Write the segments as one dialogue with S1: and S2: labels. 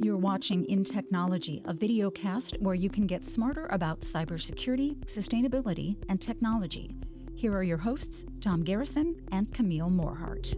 S1: You're watching InTechnology, a video cast where you can get smarter about cybersecurity, sustainability, and technology. Here are your hosts, Tom Garrison and Camille Morhart.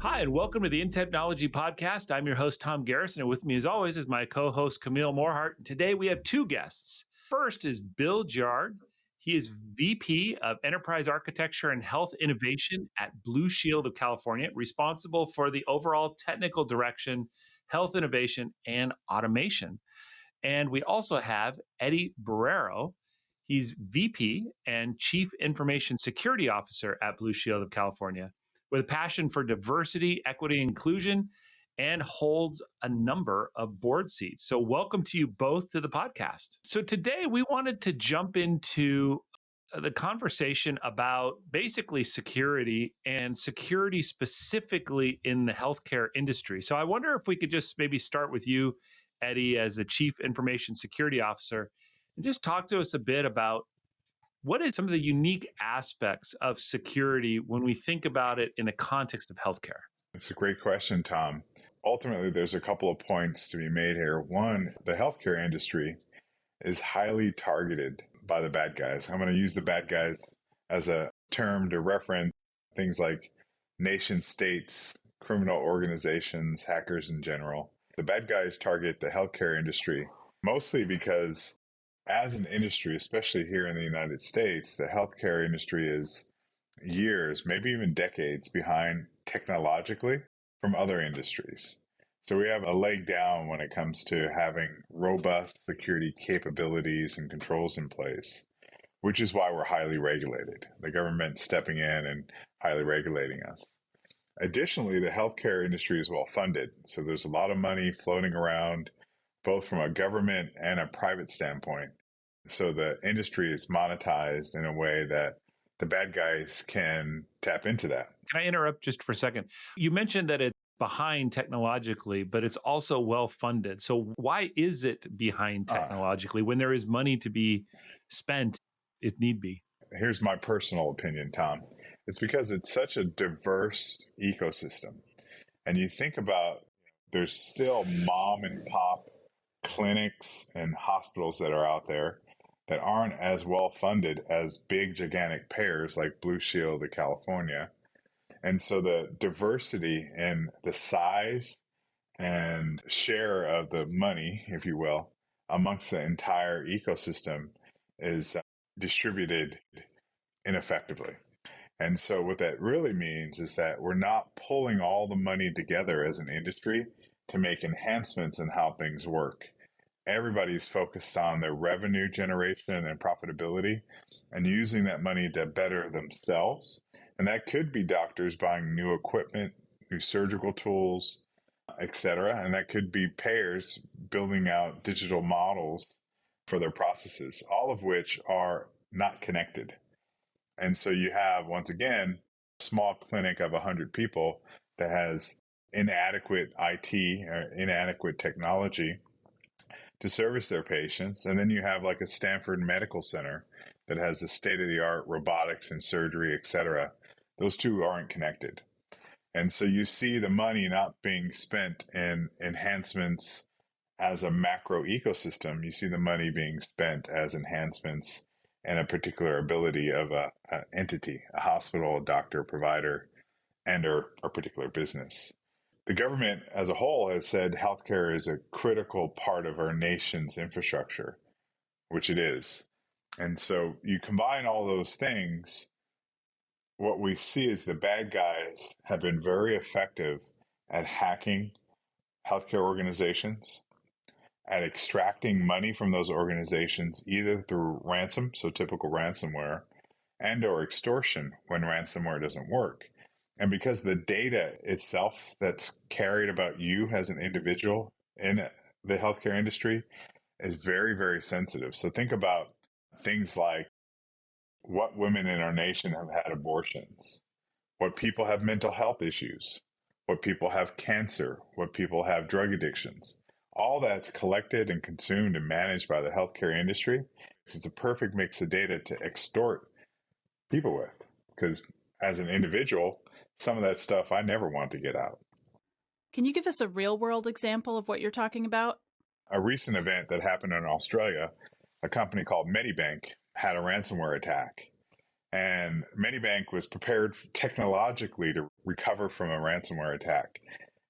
S2: Hi, and welcome to the InTechnology podcast. I'm your host, Tom Garrison, and with me, as always, is my co-host, Camille Morhart. Today, we have two guests. First is Bill Giard. He is VP of Enterprise Architecture and Health Innovation at Blue Shield of California, responsible for the overall technical direction, health innovation, and automation. And we also have Eddie Borrero. He's VP and Chief Information Security Officer at Blue Shield of California, with a passion for diversity, equity, and inclusion, and holds a number of board seats. So welcome to you both to the podcast. So today we wanted to jump into the conversation about basically security and security specifically in the healthcare industry. So I wonder if we could just maybe start with you, Eddie, as the Chief Information Security Officer, and just talk to us a bit about what is some of the unique aspects of security when we think about it in the context of healthcare?
S3: It's a great question, Tom. Ultimately, there's a couple of points to be made here. One, the healthcare industry is highly targeted by the bad guys. I'm going to use the bad guys as a term to reference things like nation states, criminal organizations, hackers in general. The bad guys target the healthcare industry mostly because as an industry, especially here in the United States, the healthcare industry is years, maybe even decades behind technologically from other industries. So we have a leg down when it comes to having robust security capabilities and controls in place, which is why we're highly regulated. The government stepping in and highly regulating us. Additionally, the healthcare industry is well funded. So there's a lot of money floating around, both from a government and a private standpoint. So the industry is monetized in a way that the bad guys can tap into that.
S2: Can I interrupt just for a second? You mentioned that it's behind technologically, but it's also well funded. So why is it behind technologically when there is money to be spent if need be?
S3: Here's my personal opinion, Tom. It's because it's such a diverse ecosystem. And you think about there's still mom and pop clinics and hospitals that are out there that aren't as well funded as big, gigantic payers like Blue Shield of California. And so the diversity in the size and share of the money, if you will, amongst the entire ecosystem is distributed ineffectively. And so what that really means is that we're not pulling all the money together as an industry to make enhancements in how things work. Everybody's focused on their revenue generation and profitability and using that money to better themselves. And that could be doctors buying new equipment, new surgical tools, etc. And that could be payers building out digital models for their processes, all of which are not connected. And so you have, once again, a small clinic of 100 people that has inadequate IT or inadequate technology to service their patients. And then you have like a Stanford Medical Center that has the state-of-the-art robotics and surgery, et cetera. Those two aren't connected. And so you see the money not being spent in enhancements as a macro ecosystem. You see the money being spent as enhancements and a particular ability of an entity, a hospital, a doctor, provider, and or a particular business. The government as a whole has said healthcare is a critical part of our nation's infrastructure, which it is. And so you combine all those things, what we see is the bad guys have been very effective at hacking healthcare organizations, at extracting money from those organizations, either through ransom, so typical ransomware, and or extortion when ransomware doesn't work. And because the data itself that's carried about you as an individual in the healthcare industry is very, very sensitive. So think about things like what women in our nation have had abortions, what people have mental health issues, what people have cancer, what people have drug addictions. All that's collected and consumed and managed by the healthcare industry. It's a perfect mix of data to extort people with, because as an individual, some of that stuff I never want to get out.
S4: Can you give us a real-world example of what you're talking about?
S3: A recent event that happened in Australia, a company called Medibank had a ransomware attack. And Medibank was prepared technologically to recover from a ransomware attack.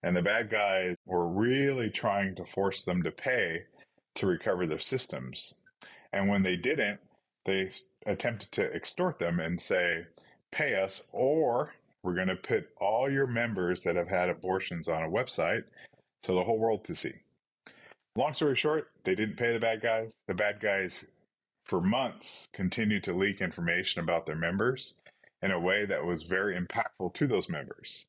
S3: And the bad guys were really trying to force them to pay to recover their systems. And when they didn't, they attempted to extort them and say, pay us, or we're going to put all your members that have had abortions on a website so the whole world to see. Long story short, they didn't pay the bad guys. The bad guys, for months, continued to leak information about their members in a way that was very impactful to those members.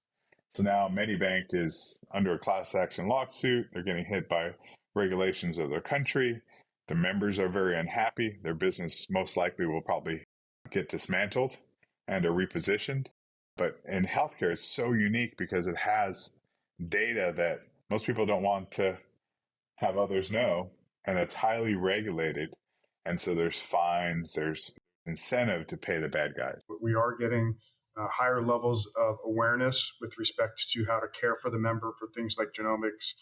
S3: So now Medibank is under a class action lawsuit. They're getting hit by regulations of their country. The members are very unhappy. Their business most likely will probably get dismantled and are repositioned. But in healthcare, it's so unique because it has data that most people don't want to have others know, and it's highly regulated. And so there's fines, there's incentive to pay the bad guys.
S5: We are getting higher levels of awareness with respect to how to care for the member for things like genomics,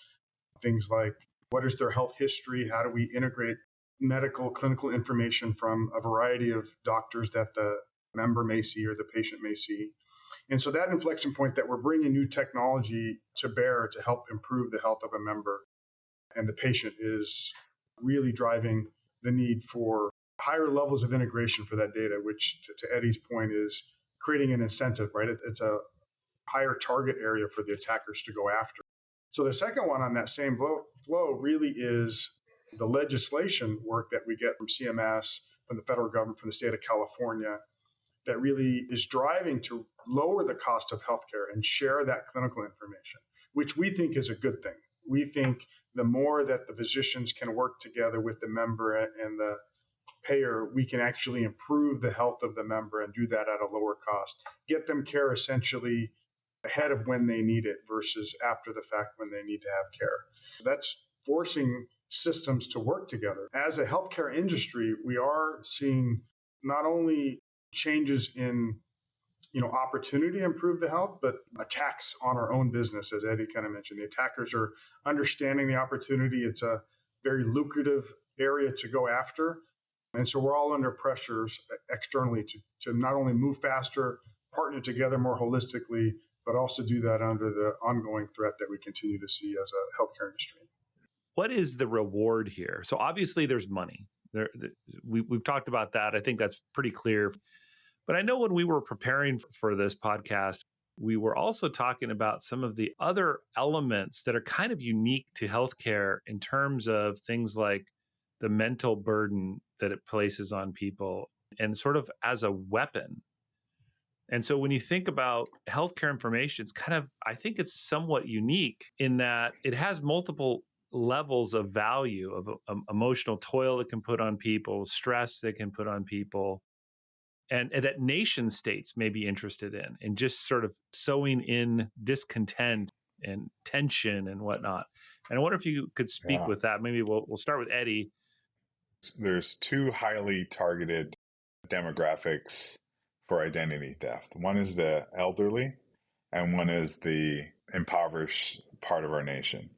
S5: things like what is their health history, how do we integrate medical, clinical information from a variety of doctors that the member may see or the patient may see. And so that inflection point that we're bringing new technology to bear to help improve the health of a member and the patient is really driving the need for higher levels of integration for that data, which to Eddie's point is creating an incentive, right? It's a higher target area for the attackers to go after. So the second one on that same flow really is the legislation work that we get from CMS, from the federal government, from the state of California, that really is driving to lower the cost of healthcare and share that clinical information, which we think is a good thing. We think the more that the physicians can work together with the member and the payer, we can actually improve the health of the member and do that at a lower cost. Get them care essentially ahead of when they need it versus after the fact when they need to have care. That's forcing systems to work together. As a healthcare industry, we are seeing not only changes in opportunity to improve the health, but attacks on our own business, as Eddie kind of mentioned. The attackers are understanding the opportunity. It's a very lucrative area to go after. And so we're all under pressures externally to not only move faster, partner together more holistically, but also do that under the ongoing threat that we continue to see as a healthcare industry.
S2: What is the reward here? So obviously there's money. We've talked about that. I think that's pretty clear. But I know when we were preparing for this podcast, we were also talking about some of the other elements that are kind of unique to healthcare in terms of things like the mental burden that it places on people and sort of as a weapon. And so when you think about healthcare information, it's kind of, I think it's somewhat unique in that it has multiple levels of value of emotional toil it can put on people, stress that can put on people. And that nation states may be interested in just sort of sowing in discontent and tension and whatnot. And I wonder if you could speak with that. Maybe we'll start with Eddie.
S3: There's two highly targeted demographics for identity theft. One is the elderly, and one is the impoverished part of our nation,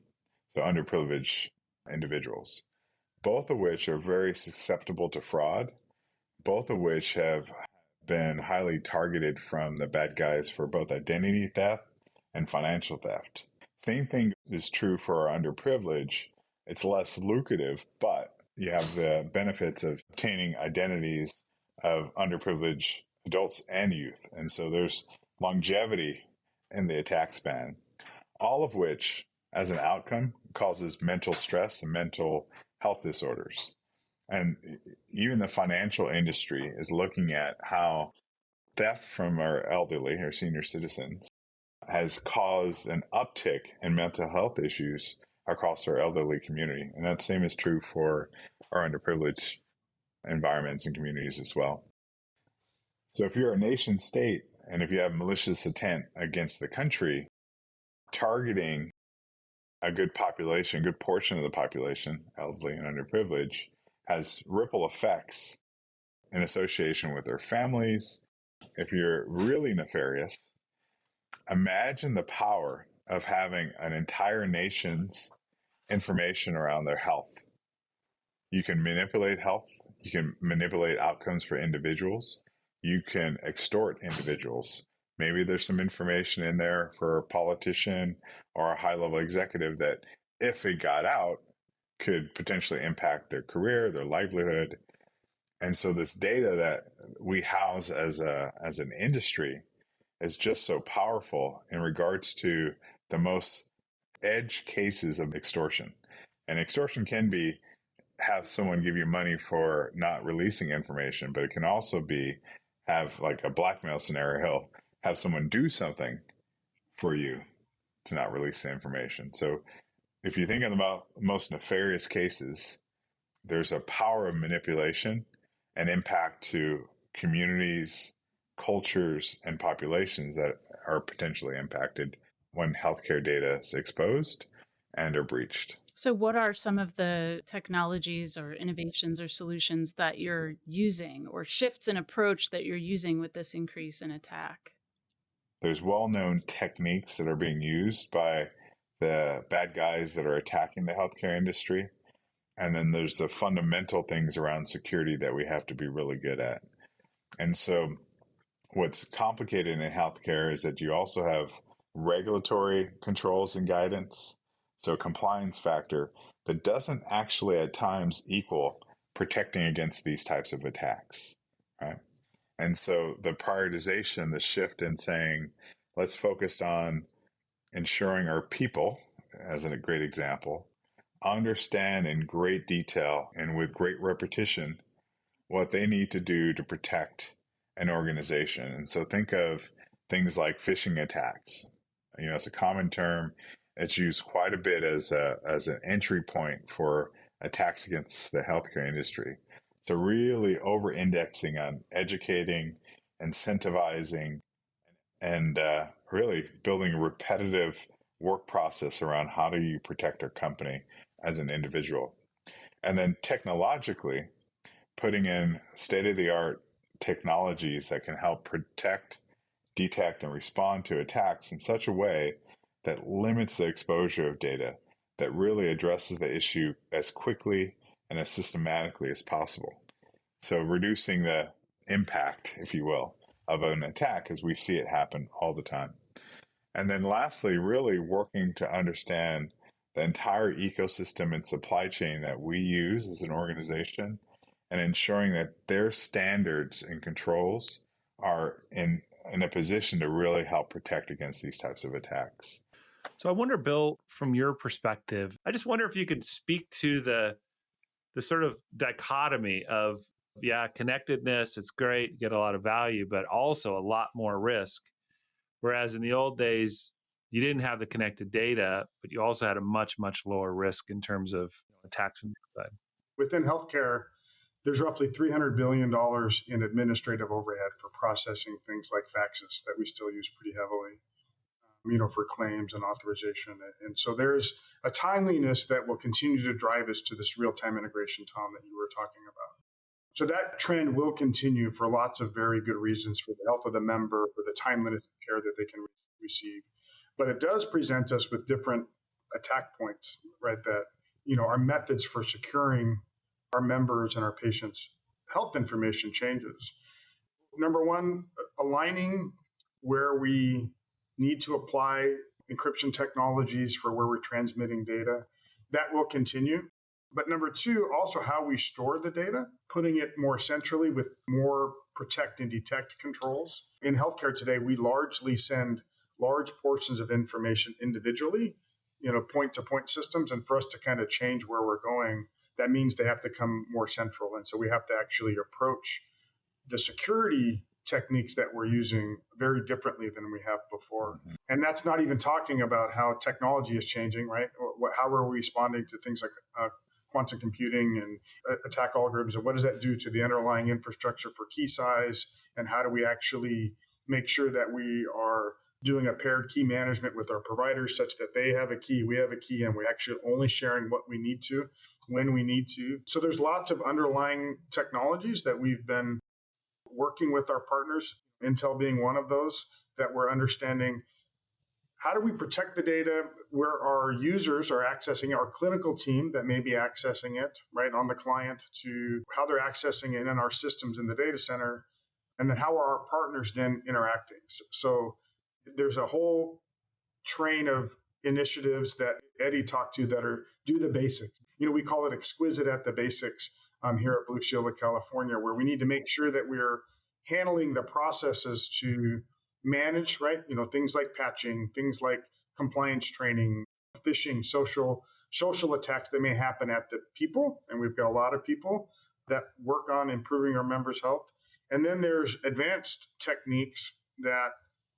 S3: so underprivileged individuals, both of which are very susceptible to fraud, both of which have been highly targeted from the bad guys for both identity theft and financial theft. Same thing is true for our underprivileged. It's less lucrative, but you have the benefits of obtaining identities of underprivileged adults and youth. And so there's longevity in the attack span, all of which, as an outcome, causes mental stress and mental health disorders. And even the financial industry is looking at how theft from our elderly or senior citizens has caused an uptick in mental health issues across our elderly community. And that same is true for our underprivileged environments and communities as well. So if you're a nation state and if you have malicious intent against the country, targeting a good population, a good portion of the population, elderly and underprivileged, has ripple effects in association with their families. If you're really nefarious, imagine the power of having an entire nation's information around their health. You can manipulate health. You can manipulate outcomes for individuals. You can extort individuals. Maybe there's some information in there for a politician or a high-level executive that, if it got out, could potentially impact their career, their livelihood. And so this data that we house as an industry is just so powerful in regards to the most edge cases of extortion. And extortion can be have someone give you money for not releasing information, but it can also be have like a blackmail scenario, have someone do something for you to not release the information. So if you think about most nefarious cases, there's a power of manipulation and impact to communities, cultures, and populations that are potentially impacted when healthcare data is exposed and are breached.
S4: So what are some of the technologies or innovations or solutions that you're using, or shifts in approach that you're using with this increase in attack?
S3: There's well-known techniques that are being used by the bad guys that are attacking the healthcare industry. And then there's the fundamental things around security that we have to be really good at. And so what's complicated in healthcare is that you also have regulatory controls and guidance, so a compliance factor that doesn't actually at times equal protecting against these types of attacks, right? And so the prioritization, the shift in saying, let's focus on ensuring our people, as a great example, understand in great detail and with great repetition what they need to do to protect an organization. And so think of things like phishing attacks. It's a common term. It's used quite a bit as an entry point for attacks against the healthcare industry. So really over-indexing on educating, incentivizing, and really building a repetitive work process around how do you protect our company as an individual. And then technologically, putting in state-of-the-art technologies that can help protect, detect, and respond to attacks in such a way that limits the exposure of data, that really addresses the issue as quickly and as systematically as possible. So reducing the impact, if you will, of an attack as we see it happen all the time. And then lastly, really working to understand the entire ecosystem and supply chain that we use as an organization and ensuring that their standards and controls are in a position to really help protect against these types of attacks.
S2: So I wonder, Bill, from your perspective, I just wonder if you could speak to the sort of dichotomy of, connectedness, it's great, you get a lot of value, but also a lot more risk. Whereas in the old days, you didn't have the connected data, but you also had a much, much lower risk in terms of attacks from the outside.
S5: Within healthcare, there's roughly $300 billion in administrative overhead for processing things like faxes that we still use pretty heavily, for claims and authorization. And so there's a timeliness that will continue to drive us to this real-time integration, Tom, that you were talking about. So that trend will continue for lots of very good reasons, for the health of the member, for the timeliness of care that they can receive. But it does present us with different attack points, right? That, our methods for securing our members and our patients' health information changes. Number one, aligning where we need to apply encryption technologies for where we're transmitting data. That will continue. But number two, also how we store the data, putting it more centrally with more protect and detect controls. In healthcare today, we largely send large portions of information individually, point-to-point systems. And for us to kind of change where we're going, that means they have to come more central. And so we have to actually approach the security techniques that we're using very differently than we have before. Mm-hmm. And that's not even talking about how technology is changing, right? How are we responding to things like quantum computing and attack algorithms, and what does that do to the underlying infrastructure for key size, and how do we actually make sure that we are doing a paired key management with our providers such that they have a key, we have a key, and we're actually only sharing what we need to when we need to. So there's lots of underlying technologies that we've been working with our partners, Intel being one of those, that we're understanding how do we protect the data where our users are accessing it, our clinical team that may be accessing it, right, on the client, to how they're accessing it in our systems in the data center, and then how are our partners then interacting? So there's a whole train of initiatives that Eddie talked to that are do the basics. We call it exquisite at the basics here at Blue Shield of California, where we need to make sure that we're handling the processes to manage, right? Things like patching, things like compliance training, phishing, social attacks that may happen at the people. And we've got a lot of people that work on improving our members' health. And then there's advanced techniques that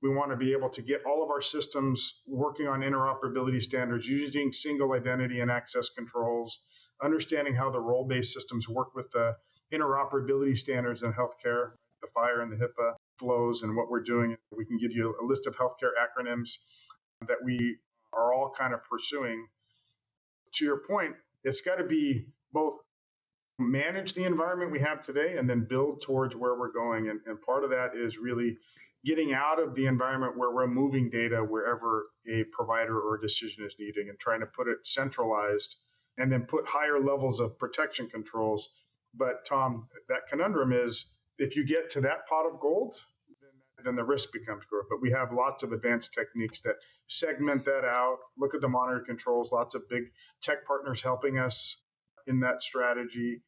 S5: we want to be able to get all of our systems working on interoperability standards, using single identity and access controls, understanding how the role-based systems work with the interoperability standards in healthcare, the FHIR and the HIPAA flows, and what we're doing. We can give you a list of healthcare acronyms that we are all kind of pursuing. To your point, it's got to be both manage the environment we have today and then build towards where we're going. And part of that is really getting out of the environment where we're moving data wherever a provider or a decision is needed and trying to put it centralized and then put higher levels of protection controls. But Tom, that conundrum is if you get to that pot of gold, then the risk becomes greater. But we have lots of advanced techniques that segment that out, look at the monitor controls, lots of big tech partners helping us in that strategy.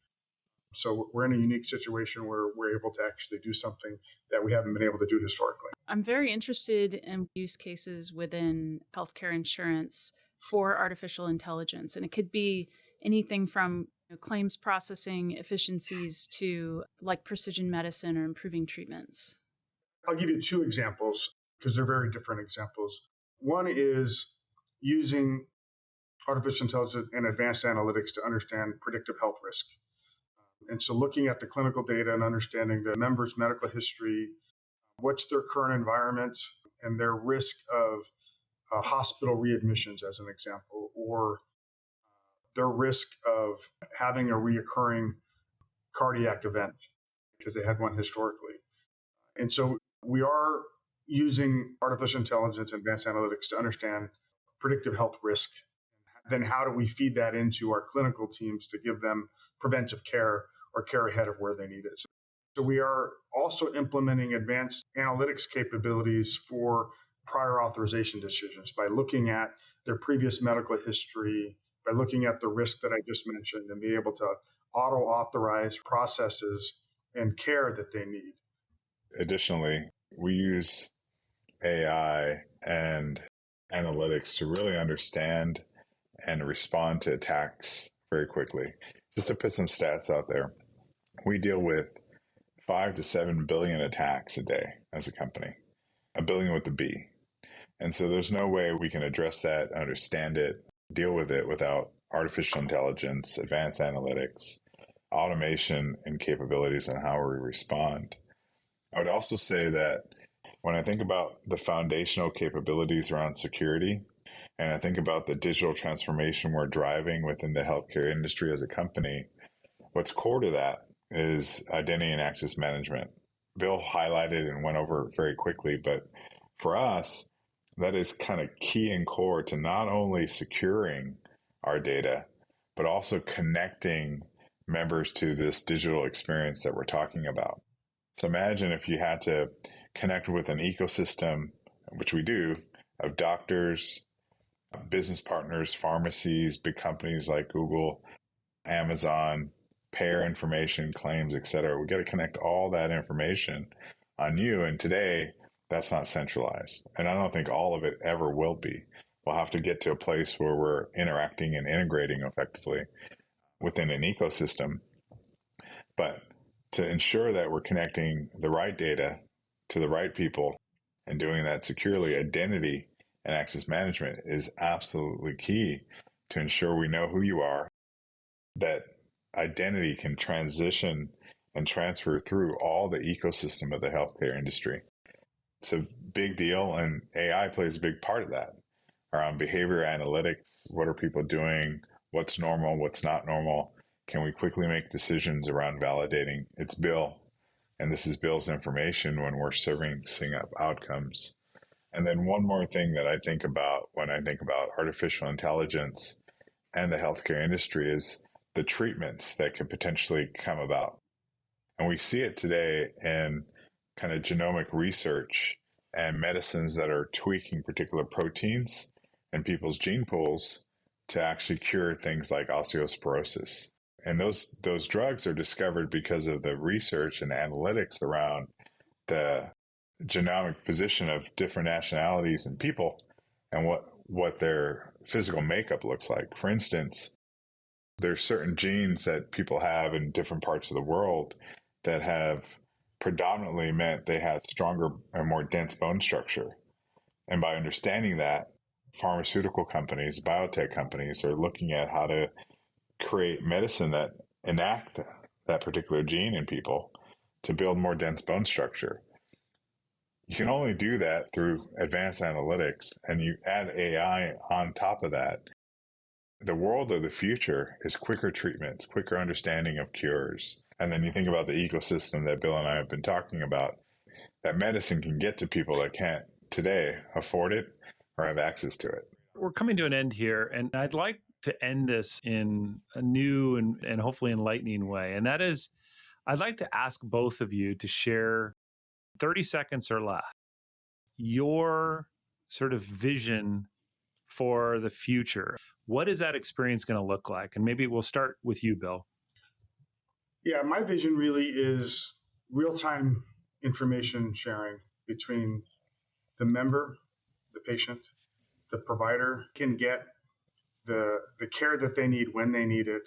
S5: So we're in a unique situation where we're able to actually do something that we haven't been able to do historically.
S4: I'm very interested in use cases within healthcare insurance for artificial intelligence. And it could be anything from claims processing efficiencies to like precision medicine or improving treatments.
S5: I'll give you two examples because they're very different examples. One is using artificial intelligence and advanced analytics to understand predictive health risk. And so looking at the clinical data and understanding the member's medical history, what's their current environment and their risk of hospital readmissions, as an example, or their risk of having a reoccurring cardiac event because they had one historically. And so we are using artificial intelligence and advanced analytics to understand predictive health risk. Then how do we feed that into our clinical teams to give them preventive care or care ahead of where they need it? So we are also implementing advanced analytics capabilities for prior authorization decisions by looking at their previous medical history, by looking at the risk that I just mentioned, and be able to auto-authorize processes and care that they need.
S3: Additionally, we use AI and analytics to really understand and respond to attacks very quickly. Just to put some stats out there, we deal with 5 to 7 billion attacks a day as a company, a billion with a B. And so there's no way we can address that, understand it, deal with it without artificial intelligence, advanced analytics, automation, and capabilities on how we respond. I would also say that when I think about the foundational capabilities around security, and I think about the digital transformation we're driving within the healthcare industry as a company, what's core to that is identity and access management. Bill highlighted and went over it very quickly, but for us, that is kind of key and core to not only securing our data, but also connecting members to this digital experience that we're talking about. So imagine if you had to connect with an ecosystem, which we do, of doctors, business partners, pharmacies, big companies like Google, Amazon, payer information, claims, et cetera. We got to connect all that information on you. And today, that's not centralized. And I don't think all of it ever will be. We'll have to get to a place where we're interacting and integrating effectively within an ecosystem. But to ensure that we're connecting the right data to the right people and doing that securely, identity and access management is absolutely key to ensure we know who you are, that identity can transition and transfer through all the ecosystem of the healthcare industry. It's a big deal, and AI plays a big part of that around behavior analytics. What are people doing? What's normal? What's not normal? Can we quickly make decisions around validating it's Bill, and this is Bill's information when we're servicing up outcomes? And then one more thing that I think about when I think about artificial intelligence and the healthcare industry is the treatments that could potentially come about. And we see it today in kind of genomic research and medicines that are tweaking particular proteins in people's gene pools to actually cure things like osteoporosis. And those drugs are discovered because of the research and analytics around the genomic position of different nationalities and people and what their physical makeup looks like. For instance, there's certain genes that people have in different parts of the world that have predominantly meant they have stronger and more dense bone structure. And by understanding that, pharmaceutical companies, biotech companies are looking at how to create medicine that enact that particular gene in people to build more dense bone structure. You can only do that through advanced analytics, and you add AI on top of that. The world of the future is quicker treatments, quicker understanding of cures. And then you think about the ecosystem that Bill and I have been talking about, that medicine can get to people that can't today afford it or have access to it.
S2: We're coming to an end here, and I'd like to end this in a new and hopefully enlightening way. And that is, I'd like to ask both of you to share 30 seconds or less your sort of vision for the future. What is that experience going to look like? And maybe we'll start with you, Bill.
S5: Yeah, my vision really is real-time information sharing between the member, the patient, the provider can get the care that they need when they need it,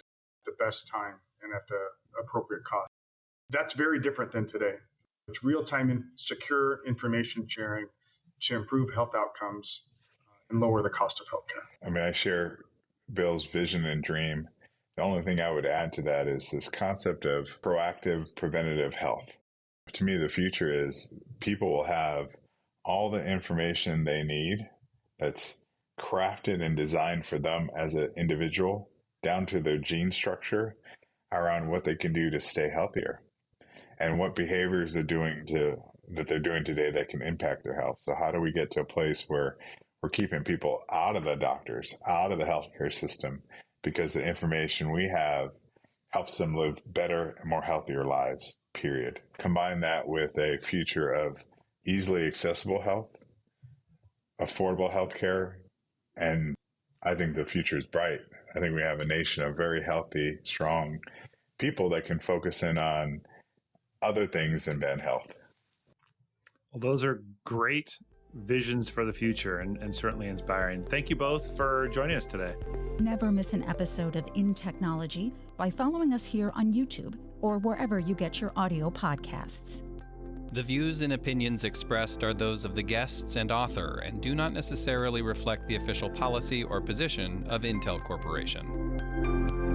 S5: the best time and at the appropriate cost. That's very different than today. It's real-time and secure information sharing to improve health outcomes and lower the cost of healthcare.
S3: I mean, I share Bill's vision and dream. The only thing I would add to that is this concept of proactive preventative health. To me, the future is people will have all the information they need that's crafted and designed for them as an individual, down to their gene structure, around what they can do to stay healthier and what behaviors that they're doing today that can impact their health. So how do we get to a place where we're keeping people out of the doctors, out of the healthcare system, because the information we have helps them live better and more healthier lives, period. Combine that with a future of easily accessible health, affordable healthcare, and I think the future is bright. I think we have a nation of very healthy, strong people that can focus in on other things than bad health.
S2: Well, those are great visions for the future and certainly inspiring. Thank you both for joining us today.
S1: Never miss an episode of InTechnology by following us here on YouTube or wherever you get your audio podcasts.
S6: The views and opinions expressed are those of the guests and author and do not necessarily reflect the official policy or position of Intel Corporation.